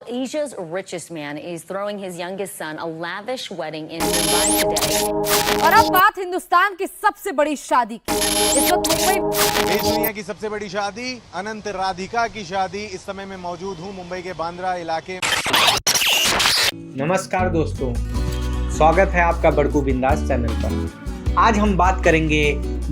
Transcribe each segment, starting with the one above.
Asia's richest man is throwing his youngest son a lavish wedding in Mumbai today. और अब बात हिंदुस्तान की सबसे बड़ी शादी की। इस वक्त मुंबई देश दुनिया की सबसे बड़ी शादी अनंत राधिका की शादी। इस समय मैं मौजूद हूं मुंबई के बांद्रा इलाके। नमस्कार दोस्तों, स्वागत है आपका बड़कू बिंदास चैनल पर। आज हम बात करेंगे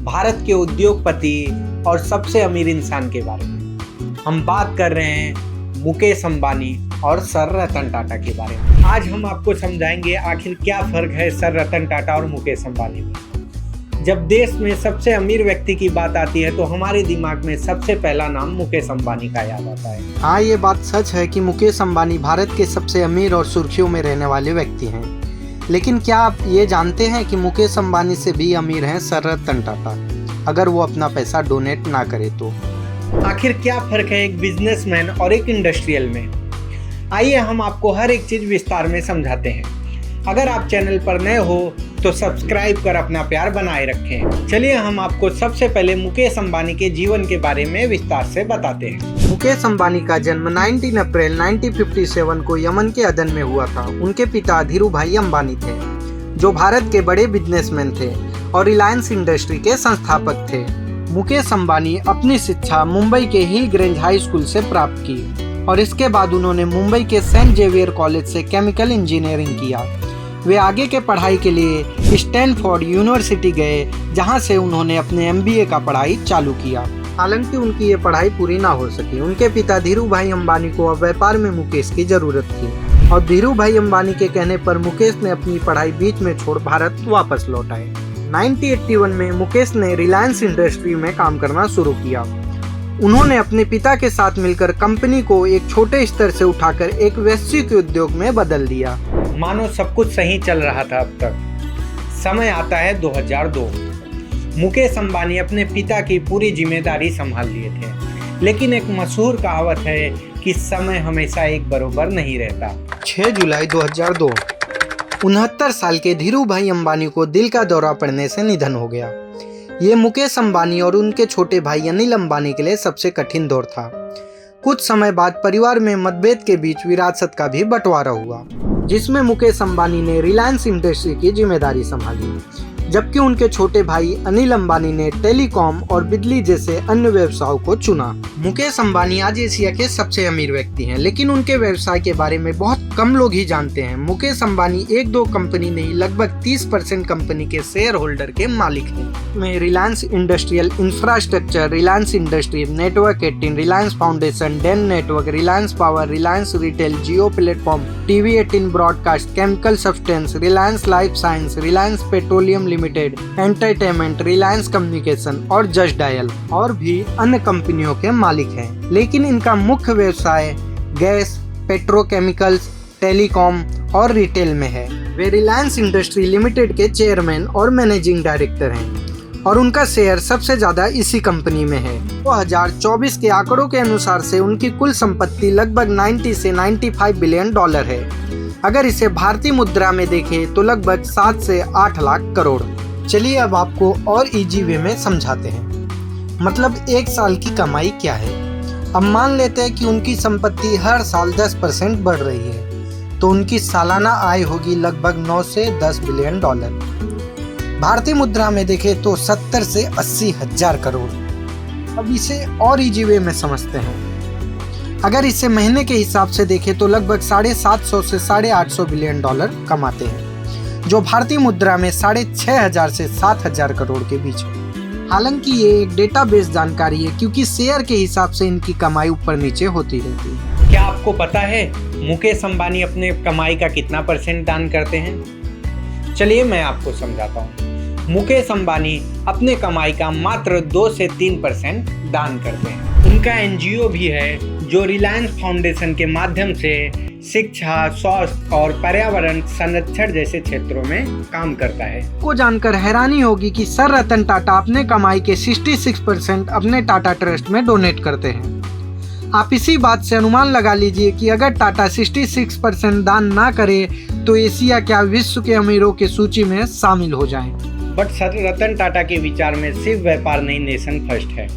भारत के उद्योगपति और सबसे अमीर इंसान के बारे में। हम बात कर रहे हैं मुकेश अंबानी और सर रतन टाटा के बारे में। आज हम आपको समझाएंगे आखिर क्या फर्क है सर रतन टाटा और मुकेश अंबानी में। जब देश में सबसे अमीर व्यक्ति की बात आती है तो हमारे दिमाग में सबसे पहला नाम मुकेश अंबानी का याद आता है। हाँ, ये बात सच है कि मुकेश अंबानी भारत के सबसे अमीर और सुर्खियों में रहने वाले व्यक्ति हैं। लेकिन क्या आप ये जानते हैं कि मुकेश अंबानी से भी अमीर हैं सर रतन टाटा, अगर वो अपना पैसा डोनेट ना करे तो। आखिर क्या फर्क है एक बिजनेसमैन और एक इंडस्ट्रियल में? आइए हम आपको हर एक चीज विस्तार में समझाते हैं। अगर आप चैनल पर नए हो तो सब्सक्राइब कर अपना प्यार बनाए रखें। चलिए हम आपको सबसे पहले मुकेश अंबानी के जीवन के बारे में विस्तार से बताते हैं। मुकेश अंबानी का जन्म 19 अप्रैल 1957 को यमन के अदन में हुआ था। उनके पिता धीरूभाई अंबानी थे, जो भारत के बड़े बिजनेसमैन थे और रिलायंस इंडस्ट्री के संस्थापक थे। मुकेश अंबानी अपनी शिक्षा मुंबई के हिल ग्रेंज हाई स्कूल से प्राप्त की और इसके बाद उन्होंने मुंबई के सेंट जेवियर कॉलेज से केमिकल इंजीनियरिंग किया। वे आगे के पढ़ाई के लिए स्टैनफोर्ड यूनिवर्सिटी गए, जहां से उन्होंने अपने MBA का पढ़ाई चालू किया। हालांकि उनकी ये पढ़ाई पूरी ना हो सकी। उनके पिता धीरूभाई अंबानी को अब व्यापार में मुकेश की जरूरत थी और धीरूभाई अंबानी के कहने पर मुकेश ने अपनी पढ़ाई बीच में छोड़ भारत वापस लौट आए। 1981 में मुकेश ने रिलायंस इंडस्ट्री में काम करना शुरू किया। उन्होंने अपने पिता के साथ मिलकर कंपनी को एक छोटे स्तर से उठाकर एक वैश्विक उद्योग में बदल दिया। मानो सब कुछ सही चल रहा था अब तक। समय आता है 2002। मुकेश अंबानी अपने पिता की पूरी जिम्मेदारी संभाल लिए थे, लेकिन एक मशहूर कहावत है कि समय हमेशा एक बराबर नहीं रहता। 6 जुलाई 2002 69 साल के धीरूभाई अंबानी को दिल का दौरा पड़ने से निधन हो गया। ये मुकेश अंबानी और उनके छोटे भाई अनिल अंबानी के लिए सबसे कठिन दौर था। कुछ समय बाद परिवार में मतभेद के बीच विरासत का भी बंटवारा हुआ, जिसमें मुकेश अंबानी ने रिलायंस इंडस्ट्री की जिम्मेदारी संभाली, जबकि उनके छोटे भाई अनिल अंबानी ने टेलीकॉम और बिजली जैसे अन्य व्यवसायों को चुना। मुकेश अंबानी आज एशिया के सबसे अमीर व्यक्ति हैं, लेकिन उनके व्यवसाय के बारे में बहुत कम लोग ही जानते हैं। मुकेश अंबानी 1-2 कंपनी नहीं, लगभग 30% कंपनी के शेयर होल्डर के मालिक हैं। में Reliance Industrial Infrastructure, Reliance Industry, Network 18, Reliance Foundation, Den Network, Reliance Power, Reliance Retail, Jio Platform, TV 18 broadcast, chemical substance, Reliance Life Science, Reliance Petroleum Limited, entertainment, Reliance Communication और Just Dial और भी अन्य कंपनियों के मालिक हैं। लेकिन इनका मुख्य व्यवसाय गैस, पेट्रोकेमिकल्स, टेलीकॉम और रिटेल में है। वे रिलायंस इंडस्ट्री लिमिटेड के चेयरमैन और मैनेजिंग डायरेक्टर हैं और उनका शेयर सबसे ज्यादा इसी कंपनी में है। 2024 के आंकड़ों के अनुसार से उनकी कुल संपत्ति लगभग 90 से 95 बिलियन डॉलर है। अगर इसे भारतीय मुद्रा में देखें तो लगभग 7 से 8 लाख करोड़। चलिए अब आपको और इजी वे में समझाते हैं। मतलब एक साल की कमाई क्या है। अब मान लेते हैं कि उनकी संपत्ति हर साल 10% बढ़ रही है, तो उनकी सालाना आय होगी लगभग 9 से 10 बिलियन डॉलर। भारतीय मुद्रा में देखें तो 70 से 80 हजार करोड़। अब इसे और इजी वे में समझते हैं। अगर इसे महीने के हिसाब से देखें तो लगभग 750 से 850 बिलियन डॉलर कमाते हैं, जो भारतीय मुद्रा में 6500 से 7000 करोड़ के बीच है। हालांकि ये एक डेटाबेस जानकारी है, क्योंकि शेयर के हिसाब से इनकी कमाई ऊपर नीचे होती रहती है। क्या आपको पता है मुकेश अंबानी अपने कमाई का कितना % दान करते हैं? चलिए मैं आपको समझाता हूँ। मुकेश अंबानी अपने कमाई का मात्र 2 से 3% दान करते हैं। उनका NGO भी है जो रिलायंस फाउंडेशन के माध्यम से शिक्षा, स्वास्थ्य और पर्यावरण संरक्षण जैसे क्षेत्रों में काम करता है। को जानकर हैरानी होगी कि सर रतन टाटा अपने कमाई के 66% अपने टाटा ट्रस्ट में डोनेट करते हैं। आप इसी बात से अनुमान लगा लीजिए कि अगर टाटा 66% दान ना करे तो एशिया क्या विश्व के अमीरों की सूची में शामिल हो जाएं। बट सर रतन टाटा के विचार में सिर्फ व्यापार नहीं, नेशन फर्स्ट है।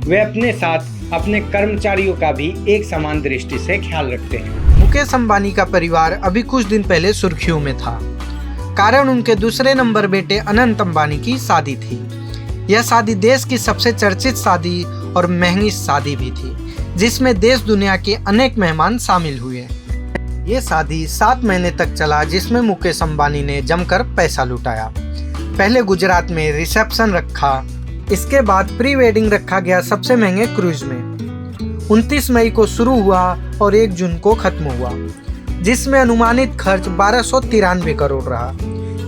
वे अपने साथ अपने कर्मचारियों का भी एक समान दृष्टि से ख्याल रखते हैं। मुकेश अंबानी का परिवार अभी कुछ दिन पहले सुर्खियों में था, कारण उनके दूसरे नंबर बेटे अनंत अंबानी की शादी थी। यह शादी देश की सबसे चर्चित शादी और महंगी शादी भी थी, जिसमें देश दुनिया के अनेक मेहमान शामिल हुए। ये शादी 7 महीने तक चला, जिसमें मुकेश अंबानी ने जमकर पैसा लुटाया। पहले गुजरात में रिसेप्शन रखा, इसके बाद प्री वेडिंग रखा गया सबसे महंगे क्रूज में। 29 मई को शुरू हुआ और 1 जून को खत्म हुआ, जिसमें अनुमानित खर्च 1293 करोड़ रहा,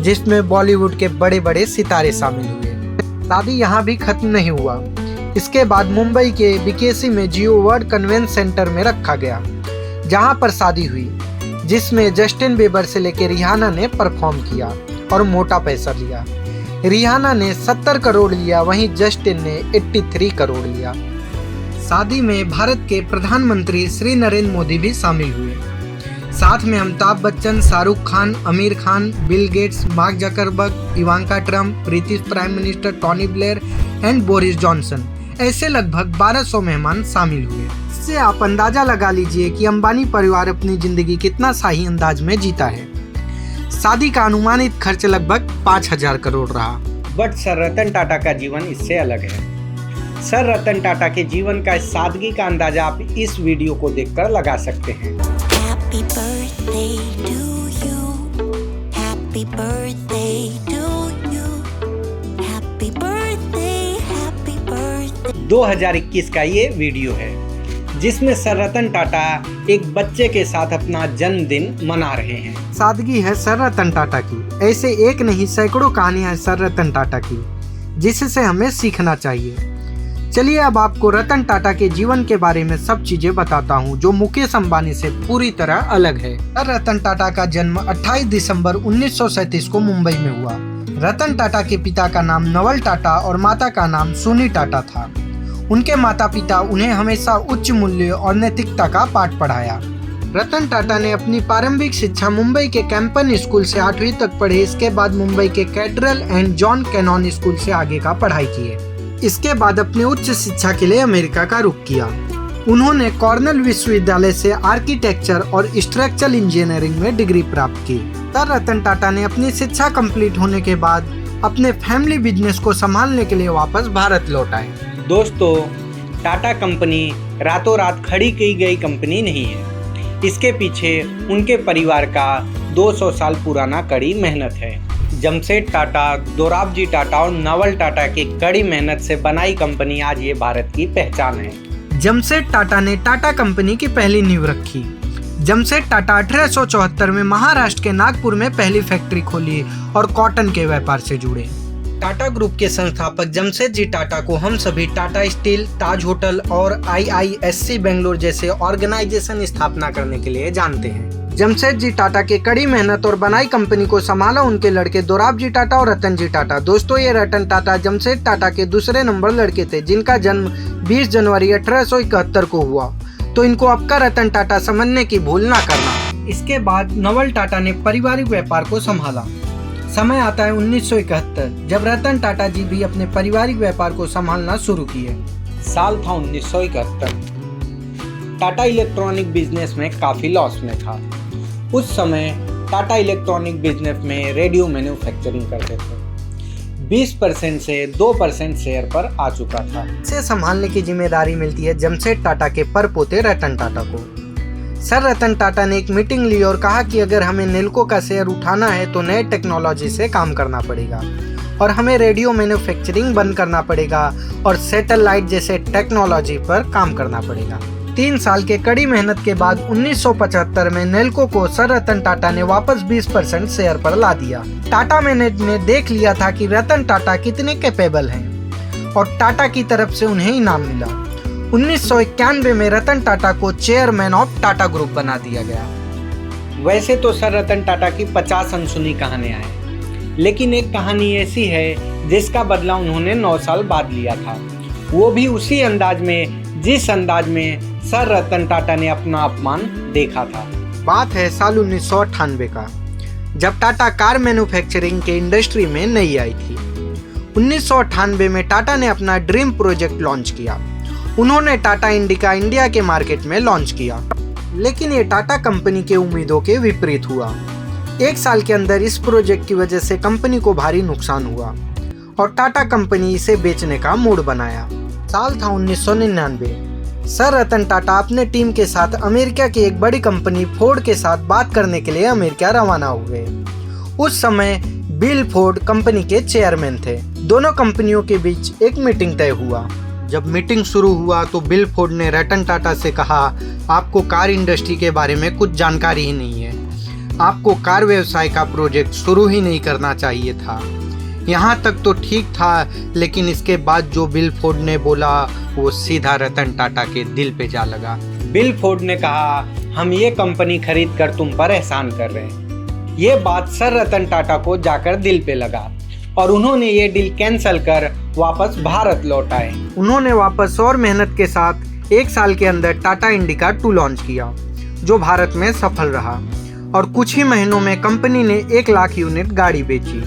जिसमें बॉलीवुड के बड़े बड़े सितारे शामिल हुए। शादी यहाँ भी खत्म नहीं हुआ। इसके बाद मुंबई के बीकेसी में जियो वर्ल्ड कन्वेंशन सेंटर में रखा गया, जहाँ पर शादी हुई, जिसमें जस्टिन बीबर से लेकर रिहाना ने परफॉर्म किया और मोटा पैसा लिया। रिहाना ने 70 करोड़ लिया, वहीं जस्टिन ने 83 करोड़ लिया। शादी में भारत के प्रधानमंत्री श्री नरेंद्र मोदी भी शामिल हुए। साथ में Amitabh Bachchan, Shahrukh Khan, Aamir Khan, Bill Gates, mark Zuckerberg, Ivanka Trump, British prime minister Tony Blair and Boris Johnson, ऐसे लगभग 1200 मेहमान शामिल हुए। इससे आप अंदाजा लगा लीजिए कि अंबानी परिवार अपनी जिंदगी कितना शाही अंदाज में जीता है। शादी का अनुमानित खर्च लगभग 5000 करोड़ रहा। बट सर रतन टाटा का जीवन इससे अलग है। सर रतन टाटा के जीवन का सादगी का अंदाजा आप इस वीडियो को देखकर लगा सकते हैं। Happy birthday to you. Happy birthday to you. Happy birthday, happy birthday. 2021 का ये वीडियो है, जिसमें सर रतन टाटा एक बच्चे के साथ अपना जन्मदिन मना रहे हैं। सादगी है सर रतन टाटा की। ऐसे एक नहीं सैकड़ों कहानियां हैं सर रतन टाटा की, जिससे हमें सीखना चाहिए। चलिए अब आपको रतन टाटा के जीवन के बारे में सब चीजें बताता हूँ, जो मुकेश अंबानी से पूरी तरह अलग है। सर रतन टाटा का जन्म 28 दिसंबर 1937 को मुंबई में हुआ। रतन टाटा के पिता का नाम नवल टाटा और माता का नाम सोनी टाटा था। उनके माता पिता उन्हें हमेशा उच्च मूल्य और नैतिकता का पाठ पढ़ाया। रतन टाटा ने अपनी प्रारंभिक शिक्षा मुंबई के कैंपन स्कूल से 8वीं तक पढ़ी। इसके बाद मुंबई के cathedral and John Canon school से आगे का पढ़ाई की है। इसके बाद अपनी उच्च शिक्षा के लिए अमेरिका का रुख किया। उन्होंने कॉर्नेल विश्वविद्यालय से आर्किटेक्चर और स्ट्रक्चरल इंजीनियरिंग में डिग्री प्राप्त की। सर रतन टाटा ने अपनी शिक्षा कंप्लीट होने के बाद अपने फैमिली बिजनेस को संभालने के लिए वापस भारत लौट आए। दोस्तों, टाटा कंपनी रातों रात खड़ी की गई कंपनी नहीं है। इसके पीछे उनके परिवार का 200 साल पुराना कड़ी मेहनत है। जमशेद टाटा, दोराबजी टाटा और नवल टाटा की कड़ी मेहनत से बनाई कंपनी आज ये भारत की पहचान है। जमशेद टाटा ने टाटा कंपनी की पहली नींव रखी। जमशेद टाटा 1874 में महाराष्ट्र के नागपुर में पहली फैक्ट्री खोली और कॉटन के व्यापार से जुड़े। टाटा ग्रुप के संस्थापक जमशेद जी टाटा को हम सभी टाटा स्टील, ताज होटल और IISc बेंगलोर जैसे ऑर्गेनाइजेशन स्थापना करने के लिए जानते हैं। जमशेद जी टाटा के कड़ी मेहनत और बनाई कंपनी को संभाला उनके लड़के दोराबजी टाटा और रतन जी टाटा। दोस्तों, ये रतन टाटा जमशेद टाटा के दूसरे नंबर लड़के थे, जिनका जन्म 20 जनवरी 1871 को हुआ। तो इनको अब का रतन टाटा समझने की भूल ना करना। इसके बाद नवल टाटा ने पारिवारिक व्यापार को संभाला। समय आता है 1971, जब रतन टाटा जी भी अपने पारिवारिक व्यापार को संभालना शुरू किए। साल था 1971। टाटा इलेक्ट्रॉनिक बिजनेस में काफी लॉस में था। उस समय टाटा इलेक्ट्रॉनिक बिजनेस में रेडियो मैन्युफैक्चरिंग करते थे। 20% से 2% शेयर पर आ चुका था। इसे संभालने की जिम्मेदारी मिलती है जमशेद टाटा के परपोते रतन टाटा को। सर रतन टाटा ने एक मीटिंग ली और कहा कि अगर हमें नेल्को का शेयर उठाना है तो नए टेक्नोलॉजी से काम करना पड़ेगा और हमें रेडियो मैन्युफैक्चरिंग बंद करना पड़ेगा और सैटेलाइट जैसे टेक्नोलॉजी पर काम करना पड़ेगा। 3 साल के कड़ी मेहनत के बाद 1975 में नेल्को को सर रतन टाटा ने वापस 20% शेयर पर ला दिया। टाटा मैनेजमेंट ने देख लिया था कि रतन टाटा कितने कैपेबल हैं और टाटा की तरफ से उन्हें इनाम मिला। 1991 में रतन टाटा को चेयरमैन ऑफ टाटा ग्रुप बना दिया गया। वैसे तो सर रतन टाटा की 50 अनसुनी कहानियां हैं, लेकिन एक कहानी ऐसी है जिसका बदला उन्होंने 9 साल बाद लिया था, वो भी उसी अंदाज में जिस अंदाज में सर रतन टाटा ने अपना अपमान देखा था। बात है साल 1998 का, जब टाटा कार मैन्युफैक्चरिंग के इंडस्ट्री में नई आई थी। 1998 में टाटा ने अपना ड्रीम प्रोजेक्ट लॉन्च किया। उन्होंने टाटा इंडिका इंडिया के मार्केट में लॉन्च किया। लेकिन ये टाटा कंपनी के उम्मीदों के विपरीत हुआ। 1 साल के अंदर इस प्रोजेक्ट की वजह से कंपनी को भारी नुकसान हुआ और टाटा कंपनी इसे बेचने का मूड बनाया। साल था 1999। सर रतन टाटा अपने टीम के साथ अमेरिका की एक बड़ी कंपनी फोर्ड के साथ बात करने के लिए अमेरिका रवाना हुए। उस समय बिल फोर्ड कंपनी के चेयरमैन थे। दोनों कंपनियों के बीच एक मीटिंग तय हुआ। जब मीटिंग शुरू हुआ तो बिल फोर्ड ने रतन टाटा से कहा, आपको कार इंडस्ट्री के बारे में कुछ जानकारी ही नहीं है, आपको कार व्यवसाय का प्रोजेक्ट शुरू ही नहीं करना चाहिए था। यहाँ तक तो ठीक था, लेकिन इसके बाद जो बिल फोर्ड ने बोला वो सीधा रतन टाटा के दिल पे जा लगा। बिल फोर्ड ने कहा, हम ये कंपनी खरीद कर तुम पर एहसान कर रहे हैं। ये बात सर रतन टाटा को जाकर दिल पे लगा और उन्होंने ये डील कैंसिल कर वापस भारत लौट आए। उन्होंने वापस और मेहनत के साथ 1 साल के अंदर टाटा इंडिका 2 लॉन्च किया, जो भारत में सफल रहा और कुछ ही महीनों में कंपनी ने 1 लाख यूनिट गाड़ी बेची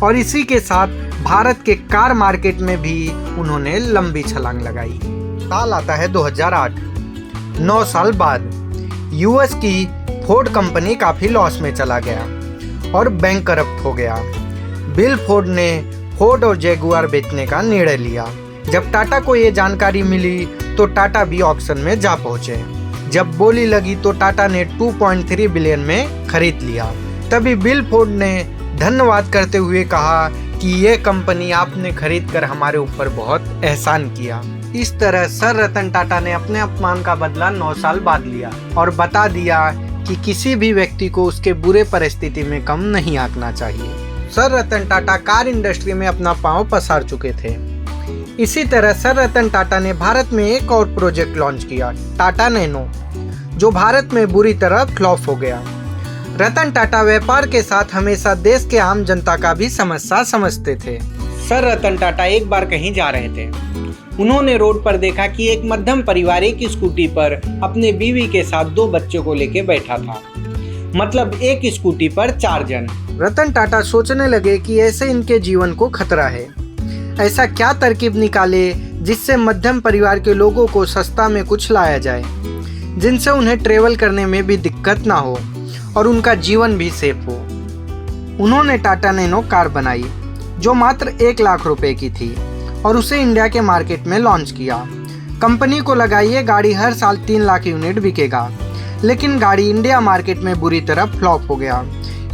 और इसी के साथ भारत के कार मार्केट में भी उन्होंने लंबी छलांग लगाई। साल आता है 2008। 9 साल बाद यूएस की फोर्ड कंपनी काफ़ी लॉस में चला गया और बैंकरप्ट हो गया। बिल फोर्ड ने फोर्ड और जैगुआर बेचने का निर्णय लिया। जब टाटा को ये जानकारी मिली तो टाटा भी ऑक्शन में जा पहुंचे। जब बोली लगी तो टाटा ने 2.3 बिलियन में खरीद लिया। तभी बिल फोर्ड ने धन्यवाद करते हुए कहा कि ये कंपनी आपने खरीद कर हमारे ऊपर बहुत एहसान किया। इस तरह सर रतन टाटा ने अपने अपमान का बदला 9 साल बाद लिया और बता दिया कि किसी भी व्यक्ति को उसके बुरे परिस्थिति में कम नहीं आंकना चाहिए। Sir Ratan Tata car industry में अपना पांव पसार चुके थे। इसी तरह सर रतन टाटा ने भारत में एक और प्रोजेक्ट लॉन्च किया, टाटा नैनो, जो भारत में बुरी तरह फ्लॉप हो गया। रतन टाटा व्यापार के साथ हमेशा देश के आम जनता का भी समस्या समझते थे। सर रतन टाटा एक बार कहीं जा रहे थे। उन्होंने रोड पर देखा कि एक मध्यम परिवार एक स्कूटी पर अपने बीवी के साथ 2 बच्चों को लेके बैठा था, मतलब एक स्कूटी पर 4 जन। रतन टाटा सोचने लगे कि ऐसे इनके जीवन को खतरा है। ऐसा क्या तरकीब निकाले जिससे मध्यम परिवार के लोगों को सस्ता में कुछ लाया जाए, जिनसे उन्हें ट्रेवल करने में भी दिक्कत ना हो और उनका जीवन भी सेफ हो। उन्होंने टाटा नैनो कार बनाई जो मात्र 1 लाख रुपए की थी और उसे इंडिया के मार्केट में लॉन्च किया। कंपनी को लगा ये गाड़ी हर साल 3 लाख यूनिट बिकेगा, लेकिन गाड़ी इंडिया मार्केट में बुरी तरह फ्लॉप हो गया।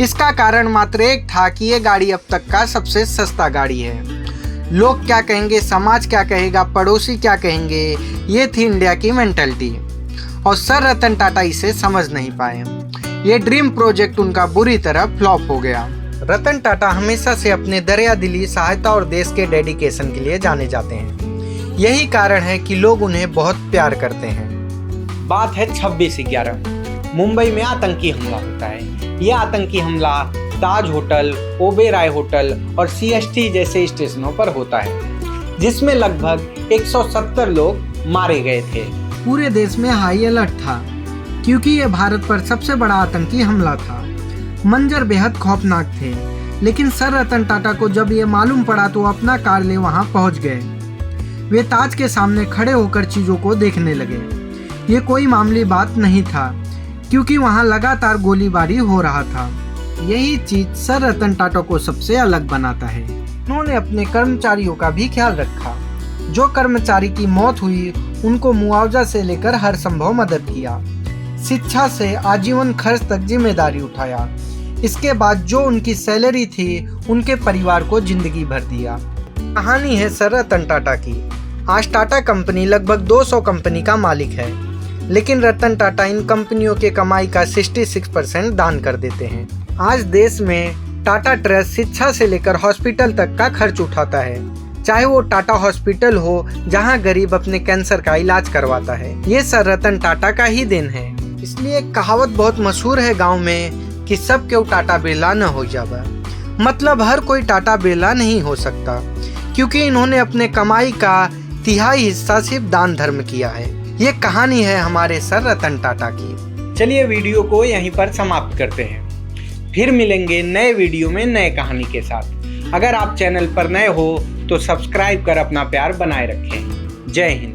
इसका कारण मात्र एक था कि ये गाड़ी अब तक का सबसे सस्ता गाड़ी है। लोग क्या कहेंगे, समाज क्या कहेगा, पड़ोसी क्या कहेंगे, ये थी इंडिया की मेंटालिटी और सर रतन टाटा इसे समझ नहीं पाए। ये ड्रीम प्रोजेक्ट उनका बुरी तरह फ्लॉप हो गया। रतन टाटा हमेशा से अपने दरिया दिली, सहायता और देश के डेडिकेशन के लिए जाने जाते हैं। यही कारण है कि लोग उन्हें बहुत प्यार करते हैं। बात है 26/11। मुंबई में आतंकी हमला होता है। यह आतंकी हमला ताज होटल, ओबेरॉय होटल और सीएसटी जैसे स्टेशनों पर होता है, जिसमें लगभग 170 लोग मारे गए थे। पूरे देश में हाई अलर्ट था क्योंकि ये भारत पर सबसे बड़ा आतंकी हमला था। मंजर बेहद खौफनाक थे, लेकिन सर रतन टाटा को जब ये मालूम पड़ा तो अपना कार ले वहाँ पहुँच गए। वे ताज के सामने खड़े होकर चीज़ों को देखने लगे। ये कोई मामूली बात नहीं था क्योंकि वहाँ लगातार गोलीबारी हो रहा था। यही चीज सर रतन टाटा को सबसे अलग बनाता है। उन्होंने अपने कर्मचारियों का भी ख्याल रखा। जो कर्मचारी की मौत हुई उनको मुआवजा से लेकर हर संभव मदद किया। शिक्षा से आजीवन खर्च तक जिम्मेदारी उठाया। इसके बाद जो उनकी सैलरी थी उनके परिवार को जिंदगी भर दिया। कहानी है सर रतन टाटा की। आज टाटा कंपनी लगभग 200 कंपनी का मालिक है, लेकिन रतन टाटा इन कंपनियों के कमाई का 66% दान कर देते हैं। आज देश में टाटा ट्रस्ट शिक्षा से लेकर हॉस्पिटल तक का खर्च उठाता है, चाहे वो टाटा हॉस्पिटल हो जहां गरीब अपने कैंसर का इलाज करवाता है। ये सर रतन टाटा का ही देन है। इसलिए एक कहावत बहुत मशहूर है गांव में कि सब क्यों टाटा बिरला न हो जावा। मतलब हर कोई टाटा बिरला नहीं हो सकता, क्योंकि इन्होंने अपने कमाई का 1/3 हिस्सा सिर्फ दान धर्म किया है। ये कहानी है हमारे सर रतन टाटा की। चलिए वीडियो को यहीं पर समाप्त करते हैं, फिर मिलेंगे नए वीडियो में नए कहानी के साथ। अगर आप चैनल पर नए हो तो सब्सक्राइब कर अपना प्यार बनाए रखें। जय हिंद।